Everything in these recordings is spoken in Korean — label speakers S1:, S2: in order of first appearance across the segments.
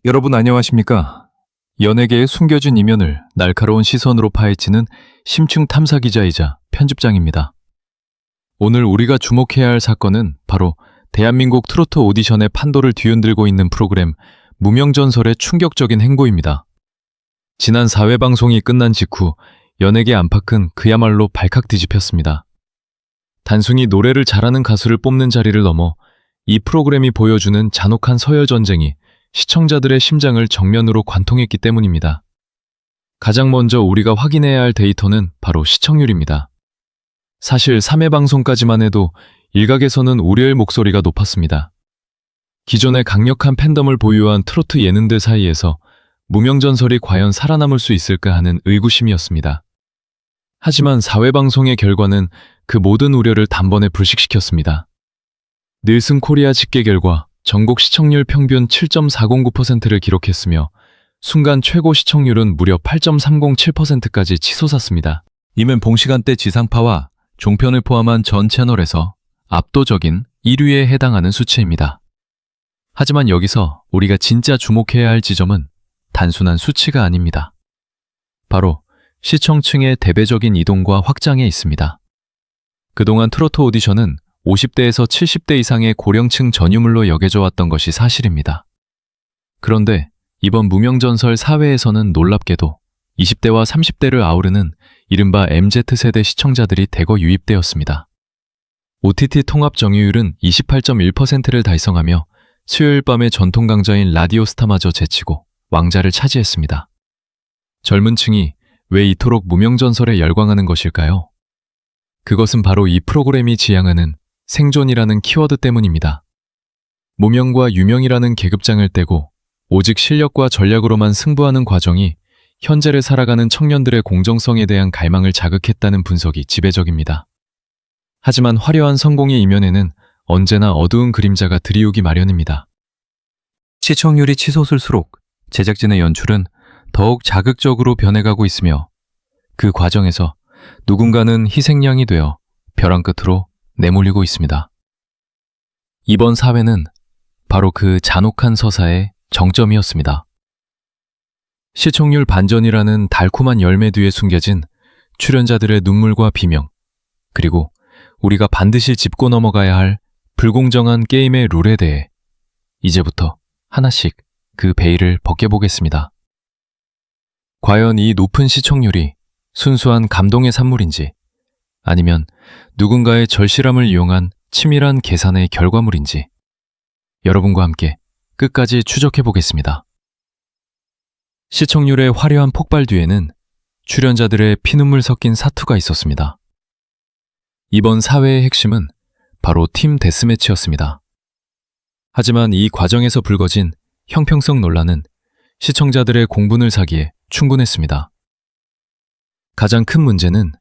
S1: 여러분 안녕하십니까? 연예계의 숨겨진 이면을 날카로운 시선으로 파헤치는 심층 탐사 기자이자 편집장입니다. 오늘 우리가 주목해야 할 사건은 바로 대한민국 트로트 오디션의 판도를 뒤흔들고 있는 프로그램 무명전설의 충격적인 행보입니다. 지난 4회 방송이 끝난 직후 연예계 안팎은 그야말로 발칵 뒤집혔습니다. 단순히 노래를 잘하는 가수를 뽑는 자리를 넘어 이 프로그램이 보여주는 잔혹한 서열 전쟁이 시청자들의 심장을 정면으로 관통했기 때문입니다. 가장 먼저 우리가 확인해야 할 데이터는 바로 시청률입니다. 사실 3회 방송까지만 해도 일각에서는 우려의 목소리가 높았습니다. 기존의 강력한 팬덤을 보유한 트로트 예능들 사이에서 무명전설이 과연 살아남을 수 있을까 하는 의구심이었습니다. 하지만 4회 방송의 결과는 그 모든 우려를 단번에 불식시켰습니다. 닐슨 코리아 집계 결과 전국 시청률 평균 7.409%를 기록했으며 순간 최고 시청률은 무려 8.307%까지 치솟았습니다. 이면 봉시간대 지상파와 종편을 포함한 전 채널에서 압도적인 1위에 해당하는 수치입니다. 하지만 여기서 우리가 진짜 주목해야 할 지점은 단순한 수치가 아닙니다. 바로 시청층의 대대적인 이동과 확장에 있습니다. 그동안 트로트 오디션은 50대에서 70대 이상의 고령층 전유물로 여겨져 왔던 것이 사실입니다. 그런데 이번 무명전설 4회에서는 놀랍게도 20대와 30대를 아우르는 이른바 MZ세대 시청자들이 대거 유입되었습니다. OTT 통합 정유율은 28.1%를 달성하며 수요일 밤의 전통 강자인 라디오 스타마저 제치고 왕자를 차지했습니다. 젊은 층이 왜 이토록 무명전설에 열광하는 것일까요? 그것은 바로 이 프로그램이 지향하는 생존이라는 키워드 때문입니다. 무명과 유명이라는 계급장을 떼고 오직 실력과 전략으로만 승부하는 과정이 현재를 살아가는 청년들의 공정성에 대한 갈망을 자극했다는 분석이 지배적입니다. 하지만 화려한 성공의 이면에는 언제나 어두운 그림자가 드리우기 마련입니다. 시청률이 치솟을수록 제작진의 연출은 더욱 자극적으로 변해가고 있으며 그 과정에서 누군가는 희생양이 되어 벼랑 끝으로 내몰리고 있습니다. 이번 사회는 바로 그 잔혹한 서사의 정점이었습니다. 시청률 반전이라는 달콤한 열매 뒤에 숨겨진 출연자들의 눈물과 비명, 그리고 우리가 반드시 짚고 넘어가야 할 불공정한 게임의 룰에 대해 이제부터 하나씩 그 베일을 벗겨보겠습니다. 과연 이 높은 시청률이 순수한 감동의 산물인지 아니면 누군가의 절실함을 이용한 치밀한 계산의 결과물인지 여러분과 함께 끝까지 추적해 보겠습니다. 시청률의 화려한 폭발 뒤에는 출연자들의 피눈물 섞인 사투가 있었습니다. 이번 사회의 핵심은 바로 팀 데스매치였습니다. 하지만 이 과정에서 불거진 형평성 논란은 시청자들의 공분을 사기에 충분했습니다. 가장 큰 문제는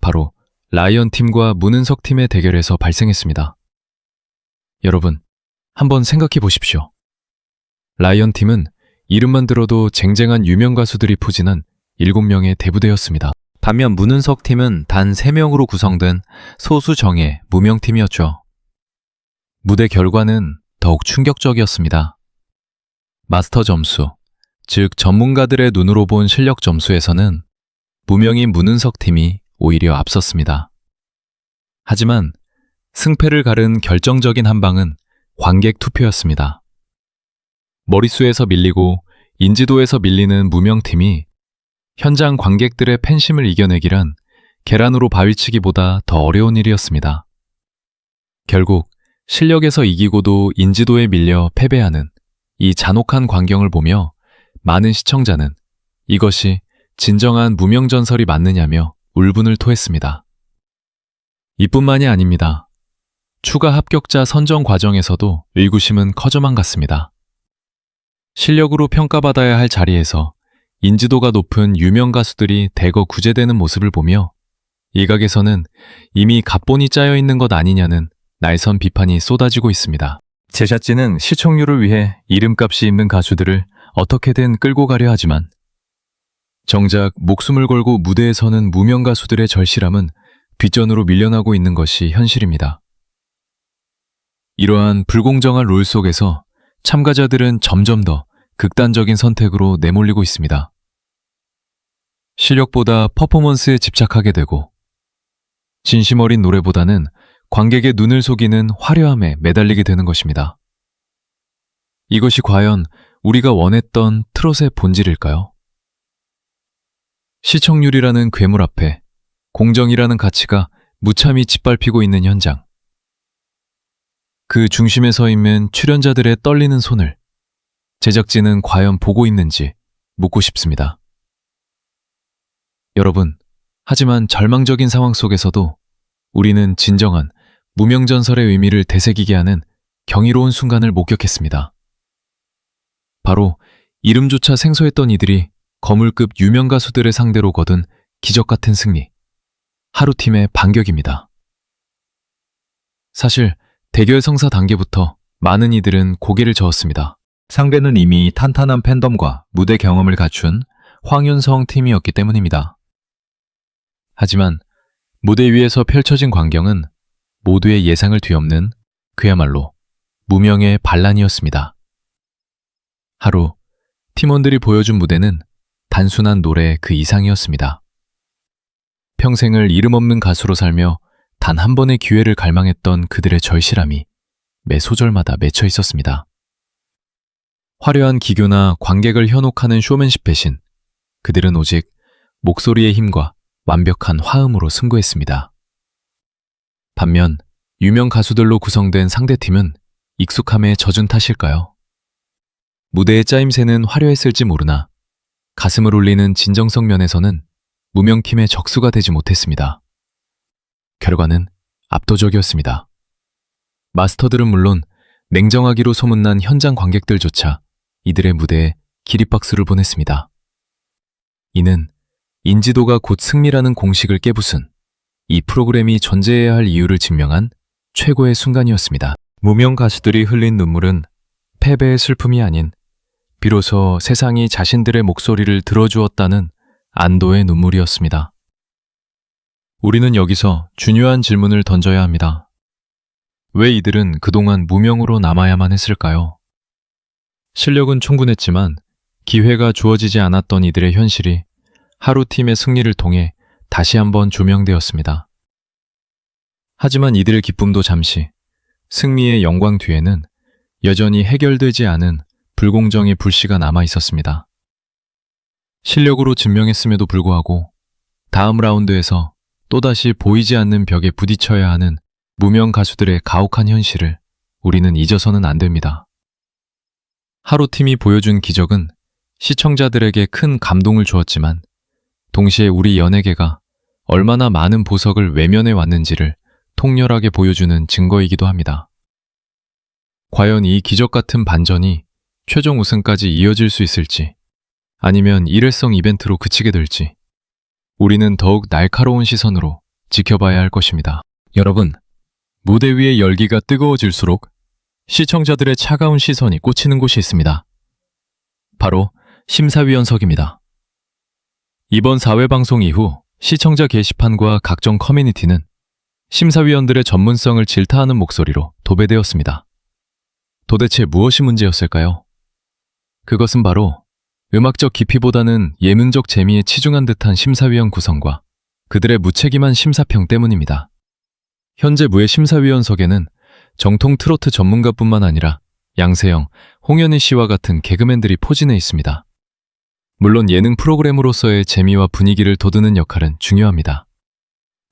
S1: 바로 라이언 팀과 문은석 팀의 대결에서 발생했습니다. 여러분, 한번 생각해 보십시오. 라이언 팀은 이름만 들어도 쟁쟁한 유명 가수들이 포진한 7명의 대부대였습니다. 반면 문은석 팀은 단 3명으로 구성된 소수정예 무명팀이었죠. 무대 결과는 더욱 충격적이었습니다. 마스터 점수, 즉 전문가들의 눈으로 본 실력 점수에서는 무명인 문은석 팀이 오히려 앞섰습니다. 하지만 승패를 가른 결정적인 한 방은 관객 투표였습니다. 머릿수에서 밀리고 인지도에서 밀리는 무명팀이 현장 관객들의 팬심을 이겨내기란 계란으로 바위치기보다 더 어려운 일이었습니다. 결국 실력에서 이기고도 인지도에 밀려 패배하는 이 잔혹한 광경을 보며 많은 시청자는 이것이 진정한 무명전설이 맞느냐며 울분을 토했습니다. 이뿐만이 아닙니다. 추가 합격자 선정 과정에서도 의구심은 커져만 갔습니다. 실력으로 평가받아야 할 자리에서 인지도가 높은 유명 가수들이 대거 구제되는 모습을 보며 일각에서는 이미 각본이 짜여 있는 것 아니냐는 날선 비판이 쏟아지고 있습니다. 제작진은 시청률을 위해 이름값이 있는 가수들을 어떻게든 끌고 가려 하지만 정작 목숨을 걸고 무대에 서는 무명 가수들의 절실함은 뒷전으로 밀려나고 있는 것이 현실입니다. 이러한 불공정한 룰 속에서 참가자들은 점점 더 극단적인 선택으로 내몰리고 있습니다. 실력보다 퍼포먼스에 집착하게 되고 진심 어린 노래보다는 관객의 눈을 속이는 화려함에 매달리게 되는 것입니다. 이것이 과연 우리가 원했던 트롯의 본질일까요? 시청률이라는 괴물 앞에 공정이라는 가치가 무참히 짓밟히고 있는 현장. 그 중심에 서 있는 출연자들의 떨리는 손을 제작진은 과연 보고 있는지 묻고 싶습니다. 여러분, 하지만 절망적인 상황 속에서도 우리는 진정한 무명전설의 의미를 되새기게 하는 경이로운 순간을 목격했습니다. 바로 이름조차 생소했던 이들이 거물급 유명 가수들을 상대로 거둔 기적같은 승리, 하루팀의 반격입니다. 사실 대결 성사 단계부터 많은 이들은 고개를 저었습니다. 상대는 이미 탄탄한 팬덤과 무대 경험을 갖춘 황윤성 팀이었기 때문입니다. 하지만 무대 위에서 펼쳐진 광경은 모두의 예상을 뒤엎는 그야말로 무명의 반란이었습니다. 하루, 팀원들이 보여준 무대는 단순한 노래 그 이상이었습니다. 평생을 이름 없는 가수로 살며 단 한 번의 기회를 갈망했던 그들의 절실함이 매 소절마다 맺혀 있었습니다. 화려한 기교나 관객을 현혹하는 쇼맨십 대신 그들은 오직 목소리의 힘과 완벽한 화음으로 승부했습니다. 반면 유명 가수들로 구성된 상대팀은 익숙함에 젖은 탓일까요? 무대의 짜임새는 화려했을지 모르나 가슴을 울리는 진정성 면에서는 무명팀의 적수가 되지 못했습니다. 결과는 압도적이었습니다. 마스터들은 물론 냉정하기로 소문난 현장 관객들조차 이들의 무대에 기립박수를 보냈습니다. 이는 인지도가 곧 승리라는 공식을 깨부순 이 프로그램이 존재해야 할 이유를 증명한 최고의 순간이었습니다. 무명 가수들이 흘린 눈물은 패배의 슬픔이 아닌 비로소 세상이 자신들의 목소리를 들어주었다는 안도의 눈물이었습니다. 우리는 여기서 중요한 질문을 던져야 합니다. 왜 이들은 그동안 무명으로 남아야만 했을까요? 실력은 충분했지만 기회가 주어지지 않았던 이들의 현실이 하루팀의 승리를 통해 다시 한번 조명되었습니다. 하지만 이들의 기쁨도 잠시, 승리의 영광 뒤에는 여전히 해결되지 않은 불공정의 불씨가 남아 있었습니다. 실력으로 증명했음에도 불구하고 다음 라운드에서 또다시 보이지 않는 벽에 부딪혀야 하는 무명 가수들의 가혹한 현실을 우리는 잊어서는 안 됩니다. 하루팀이 보여준 기적은 시청자들에게 큰 감동을 주었지만 동시에 우리 연예계가 얼마나 많은 보석을 외면해 왔는지를 통렬하게 보여주는 증거이기도 합니다. 과연 이 기적 같은 반전이 최종 우승까지 이어질 수 있을지 아니면 일회성 이벤트로 그치게 될지 우리는 더욱 날카로운 시선으로 지켜봐야 할 것입니다. 여러분, 무대 위의 열기가 뜨거워질수록 시청자들의 차가운 시선이 꽂히는 곳이 있습니다. 바로 심사위원석입니다. 이번 4회 방송 이후 시청자 게시판과 각종 커뮤니티는 심사위원들의 전문성을 질타하는 목소리로 도배되었습니다. 도대체 무엇이 문제였을까요? 그것은 바로 음악적 깊이보다는 예능적 재미에 치중한 듯한 심사위원 구성과 그들의 무책임한 심사평 때문입니다. 현재 무의 심사위원석에는 정통 트로트 전문가뿐만 아니라 양세형, 홍현희 씨와 같은 개그맨들이 포진해 있습니다. 물론 예능 프로그램으로서의 재미와 분위기를 돋우는 역할은 중요합니다.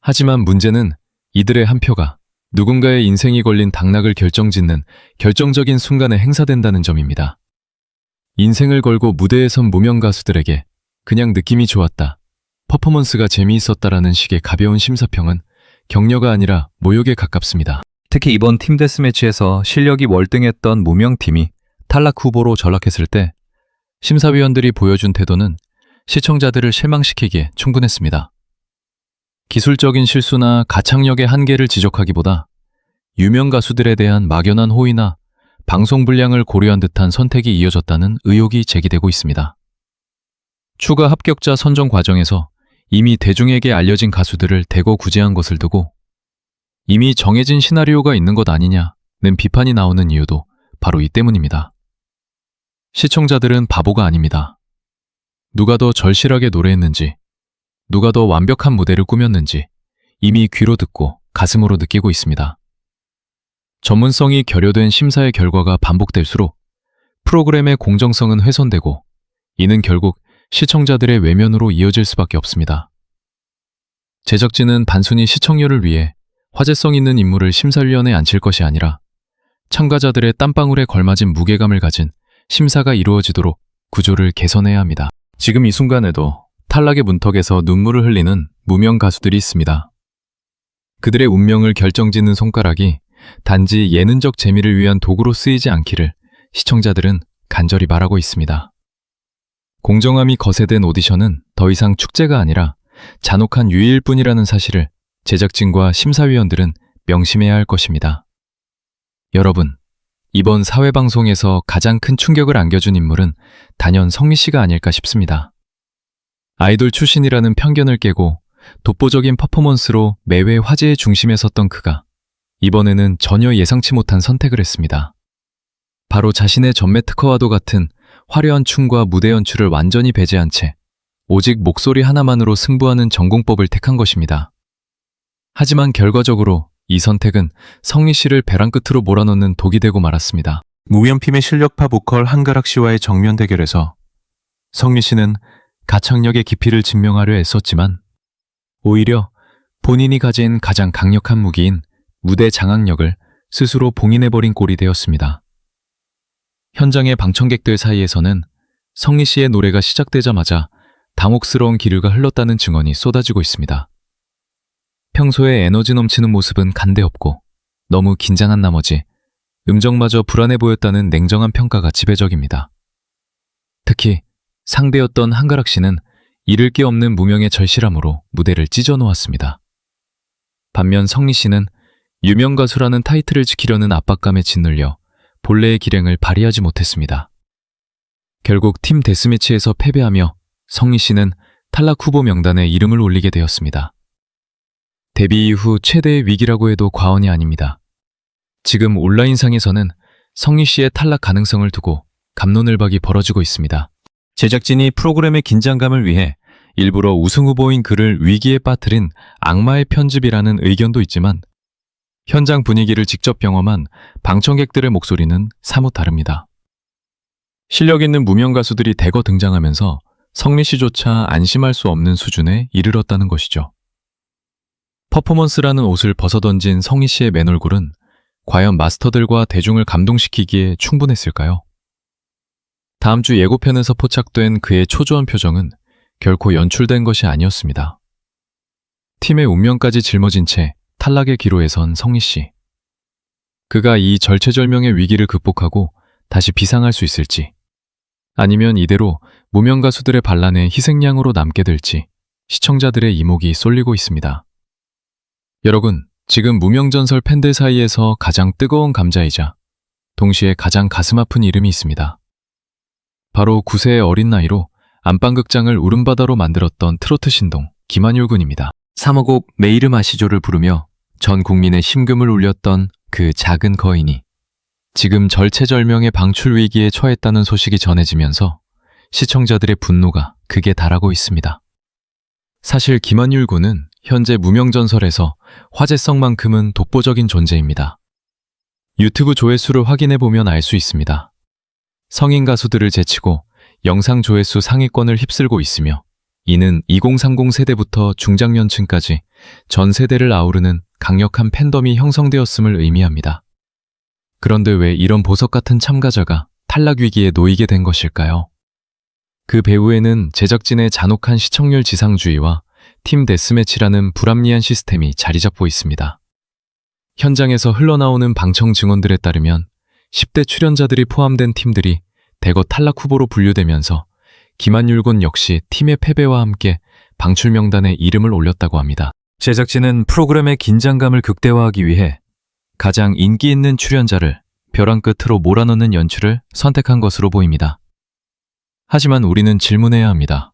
S1: 하지만 문제는 이들의 한 표가 누군가의 인생이 걸린 당락을 결정짓는 결정적인 순간에 행사된다는 점입니다. 인생을 걸고 무대에 선 무명 가수들에게 그냥 느낌이 좋았다, 퍼포먼스가 재미있었다라는 식의 가벼운 심사평은 격려가 아니라 모욕에 가깝습니다. 특히 이번 팀 데스매치에서 실력이 월등했던 무명팀이 탈락 후보로 전락했을 때 심사위원들이 보여준 태도는 시청자들을 실망시키기에 충분했습니다. 기술적인 실수나 가창력의 한계를 지적하기보다 유명 가수들에 대한 막연한 호의나 방송 분량을 고려한 듯한 선택이 이어졌다는 의혹이 제기되고 있습니다. 추가 합격자 선정 과정에서 이미 대중에게 알려진 가수들을 대거 구제한 것을 두고 이미 정해진 시나리오가 있는 것 아니냐는 비판이 나오는 이유도 바로 이 때문입니다. 시청자들은 바보가 아닙니다. 누가 더 절실하게 노래했는지, 누가 더 완벽한 무대를 꾸몄는지 이미 귀로 듣고 가슴으로 느끼고 있습니다. 전문성이 결여된 심사의 결과가 반복될수록 프로그램의 공정성은 훼손되고 이는 결국 시청자들의 외면으로 이어질 수밖에 없습니다. 제작진은 단순히 시청률을 위해 화제성 있는 인물을 심사위원회에 앉힐 것이 아니라 참가자들의 땀방울에 걸맞은 무게감을 가진 심사가 이루어지도록 구조를 개선해야 합니다. 지금 이 순간에도 탈락의 문턱에서 눈물을 흘리는 무명 가수들이 있습니다. 그들의 운명을 결정짓는 손가락이 단지 예능적 재미를 위한 도구로 쓰이지 않기를 시청자들은 간절히 바라고 있습니다. 공정함이 거세된 오디션은 더 이상 축제가 아니라 잔혹한 유의일 뿐이라는 사실을 제작진과 심사위원들은 명심해야 할 것입니다. 여러분, 이번 사회방송에서 가장 큰 충격을 안겨준 인물은 단연 성미 씨가 아닐까 싶습니다. 아이돌 출신이라는 편견을 깨고 독보적인 퍼포먼스로 매회 화제의 중심에 섰던 그가 이번에는 전혀 예상치 못한 선택을 했습니다. 바로 자신의 전매 특허와도 같은 화려한 춤과 무대 연출을 완전히 배제한 채 오직 목소리 하나만으로 승부하는 전공법을 택한 것입니다. 하지만 결과적으로 이 선택은 성미 씨를 벼랑 끝으로 몰아넣는 독이 되고 말았습니다.
S2: 무연핌의 실력파 보컬 한가락 씨와의 정면 대결에서 성미 씨는 가창력의 깊이를 증명하려 애썼지만 오히려 본인이 가진 가장 강력한 무기인 무대 장악력을 스스로 봉인해버린 꼴이 되었습니다. 현장의 방청객들 사이에서는 성미 씨의 노래가 시작되자마자 당혹스러운 기류가 흘렀다는 증언이 쏟아지고 있습니다. 평소에 에너지 넘치는 모습은 간데없고 너무 긴장한 나머지 음정마저 불안해 보였다는 냉정한 평가가 지배적입니다. 특히 상대였던 한가락 씨는 잃을 게 없는 무명의 절실함으로 무대를 찢어놓았습니다. 반면 성미 씨는 유명 가수라는 타이틀을 지키려는 압박감에 짓눌려 본래의 기량을 발휘하지 못했습니다. 결국 팀 데스매치에서 패배하며 성미 씨는 탈락 후보 명단에 이름을 올리게 되었습니다. 데뷔 이후 최대의 위기라고 해도 과언이 아닙니다. 지금 온라인상에서는 성미 씨의 탈락 가능성을 두고 갑론을박이 벌어지고 있습니다. 제작진이 프로그램의 긴장감을 위해 일부러 우승 후보인 그를 위기에 빠뜨린 악마의 편집이라는 의견도 있지만 현장 분위기를 직접 경험한 방청객들의 목소리는 사뭇 다릅니다. 실력 있는 무명 가수들이 대거 등장하면서 성미 씨조차 안심할 수 없는 수준에 이르렀다는 것이죠. 퍼포먼스라는 옷을 벗어던진 성미 씨의 맨얼굴은 과연 마스터들과 대중을 감동시키기에 충분했을까요? 다음 주 예고편에서 포착된 그의 초조한 표정은 결코 연출된 것이 아니었습니다. 팀의 운명까지 짊어진 채 탈락의 기로에 선 성미 씨. 그가 이 절체절명의 위기를 극복하고 다시 비상할 수 있을지, 아니면 이대로 무명 가수들의 반란에 희생양으로 남게 될지 시청자들의 이목이 쏠리고 있습니다. 여러분, 지금 무명전설 팬들 사이에서 가장 뜨거운 감자이자 동시에 가장 가슴 아픈 이름이 있습니다. 바로 9세의 어린 나이로 안방극장을 울음바다로 만들었던 트로트 신동 김한율 군입니다. 3어곡 내 이름 아시죠를 부르며 전 국민의 심금을 울렸던 그 작은 거인이 지금 절체절명의 방출 위기에 처했다는 소식이 전해지면서 시청자들의 분노가 극에 달하고 있습니다. 사실 김한율 군은 현재 무명전설에서 화제성만큼은 독보적인 존재입니다. 유튜브 조회수를 확인해보면 알 수 있습니다. 성인 가수들을 제치고 영상 조회수 상위권을 휩쓸고 있으며 이는 2030 세대부터 중장년층까지 전 세대를 아우르는 강력한 팬덤이 형성되었음을 의미합니다. 그런데 왜 이런 보석 같은 참가자가 탈락 위기에 놓이게 된 것일까요? 그 배후에는 제작진의 잔혹한 시청률 지상주의와 팀 데스매치라는 불합리한 시스템이 자리 잡고 있습니다. 현장에서 흘러나오는 방청 증언들에 따르면 10대 출연자들이 포함된 팀들이 대거 탈락 후보로 분류되면서 김한율 군 역시 팀의 패배와 함께 방출 명단에 이름을 올렸다고 합니다. 제작진은 프로그램의 긴장감을 극대화하기 위해 가장 인기 있는 출연자를 벼랑 끝으로 몰아넣는 연출을 선택한 것으로 보입니다. 하지만 우리는 질문해야 합니다.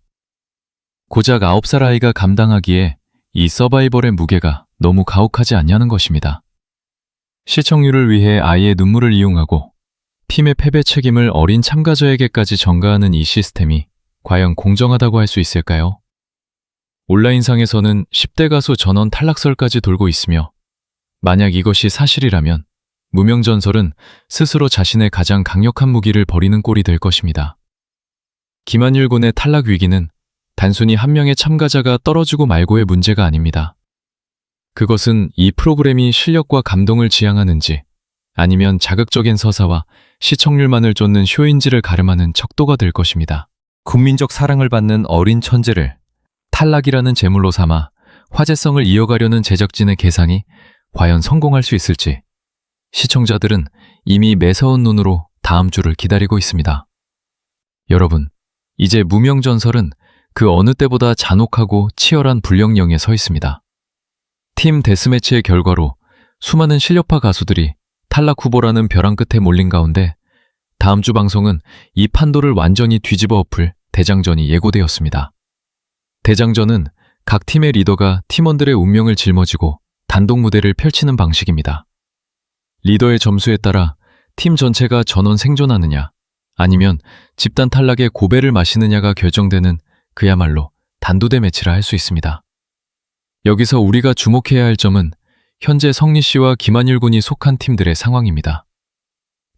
S2: 고작 9살 아이가 감당하기에 이 서바이벌의 무게가 너무 가혹하지 않냐는 것입니다. 시청률을 위해 아이의 눈물을 이용하고 팀의 패배 책임을 어린 참가자에게까지 전가하는 이 시스템이 과연 공정하다고 할 수 있을까요? 온라인상에서는 10대 가수 전원 탈락설까지 돌고 있으며 만약 이것이 사실이라면 무명전설은 스스로 자신의 가장 강력한 무기를 버리는 꼴이 될 것입니다. 김한율 군의 탈락 위기는 단순히 한 명의 참가자가 떨어지고 말고의 문제가 아닙니다. 그것은 이 프로그램이 실력과 감동을 지향하는지 아니면 자극적인 서사와 시청률만을 쫓는 쇼인지를 가름하는 척도가 될 것입니다.
S1: 국민적 사랑을 받는 어린 천재를 탈락이라는 제물로 삼아 화제성을 이어가려는 제작진의 계산이 과연 성공할 수 있을지 시청자들은 이미 매서운 눈으로 다음 주를 기다리고 있습니다. 여러분, 이제 무명전설은 그 어느 때보다 잔혹하고 치열한 불령령에 서 있습니다. 팀 데스매치의 결과로 수많은 실력파 가수들이 탈락 후보라는 벼랑 끝에 몰린 가운데 다음 주 방송은 이 판도를 완전히 뒤집어 엎을 대장전이 예고되었습니다. 대장전은 각 팀의 리더가 팀원들의 운명을 짊어지고 단독 무대를 펼치는 방식입니다. 리더의 점수에 따라 팀 전체가 전원 생존하느냐 아니면 집단 탈락의 고배를 마시느냐가 결정되는 그야말로 단두대 매치라 할 수 있습니다. 여기서 우리가 주목해야 할 점은 현재 성리 씨와 김한율 군이 속한 팀들의 상황입니다.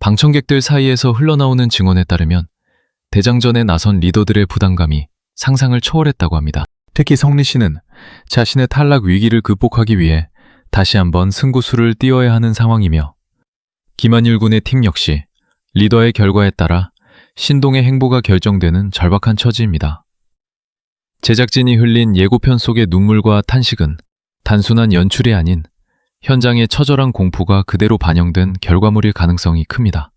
S1: 방청객들 사이에서 흘러나오는 증언에 따르면 대장전에 나선 리더들의 부담감이 상상을 초월했다고 합니다. 특히 성리 씨는 자신의 탈락 위기를 극복하기 위해 다시 한번 승부수를 띄워야 하는 상황이며 김한율 군의 팀 역시 리더의 결과에 따라 신동의 행보가 결정되는 절박한 처지입니다. 제작진이 흘린 예고편 속의 눈물과 탄식은 단순한 연출이 아닌 현장의 처절한 공포가 그대로 반영된 결과물일 가능성이 큽니다.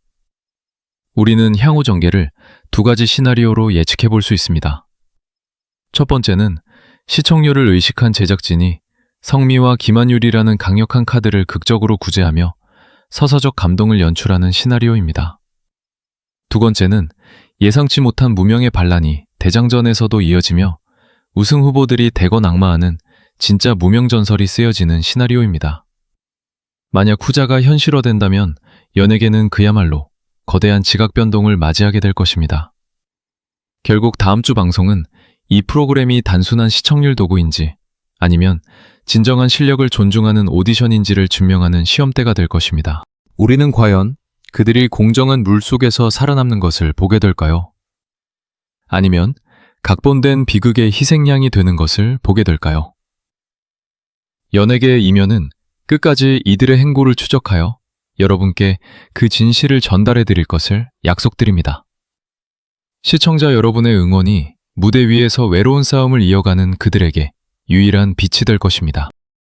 S1: 우리는 향후 전개를 두 가지 시나리오로 예측해 볼 수 있습니다. 첫 번째는 시청률을 의식한 제작진이 성미와 김한율이라는 강력한 카드를 극적으로 구제하며 서사적 감동을 연출하는 시나리오입니다. 두 번째는 예상치 못한 무명의 반란이 대장전에서도 이어지며 우승 후보들이 대거 낙마하는 진짜 무명전설이 쓰여지는 시나리오입니다. 만약 후자가 현실화된다면 연예계는 그야말로 거대한 지각 변동을 맞이하게 될 것입니다. 결국 다음 주 방송은 이 프로그램이 단순한 시청률 도구인지 아니면 진정한 실력을 존중하는 오디션인지를 증명하는 시험대가 될 것입니다. 우리는 과연 그들이 공정한 물 속에서 살아남는 것을 보게 될까요? 아니면 각본된 비극의 희생양이 되는 것을 보게 될까요? 연예계의 이면은 끝까지 이들의 행보를 추적하여 여러분께 그 진실을 전달해 드릴 것을 약속드립니다. 시청자 여러분의 응원이 무대 위에서 외로운 싸움을 이어가는 그들에게 유일한 빛이 될 것입니다.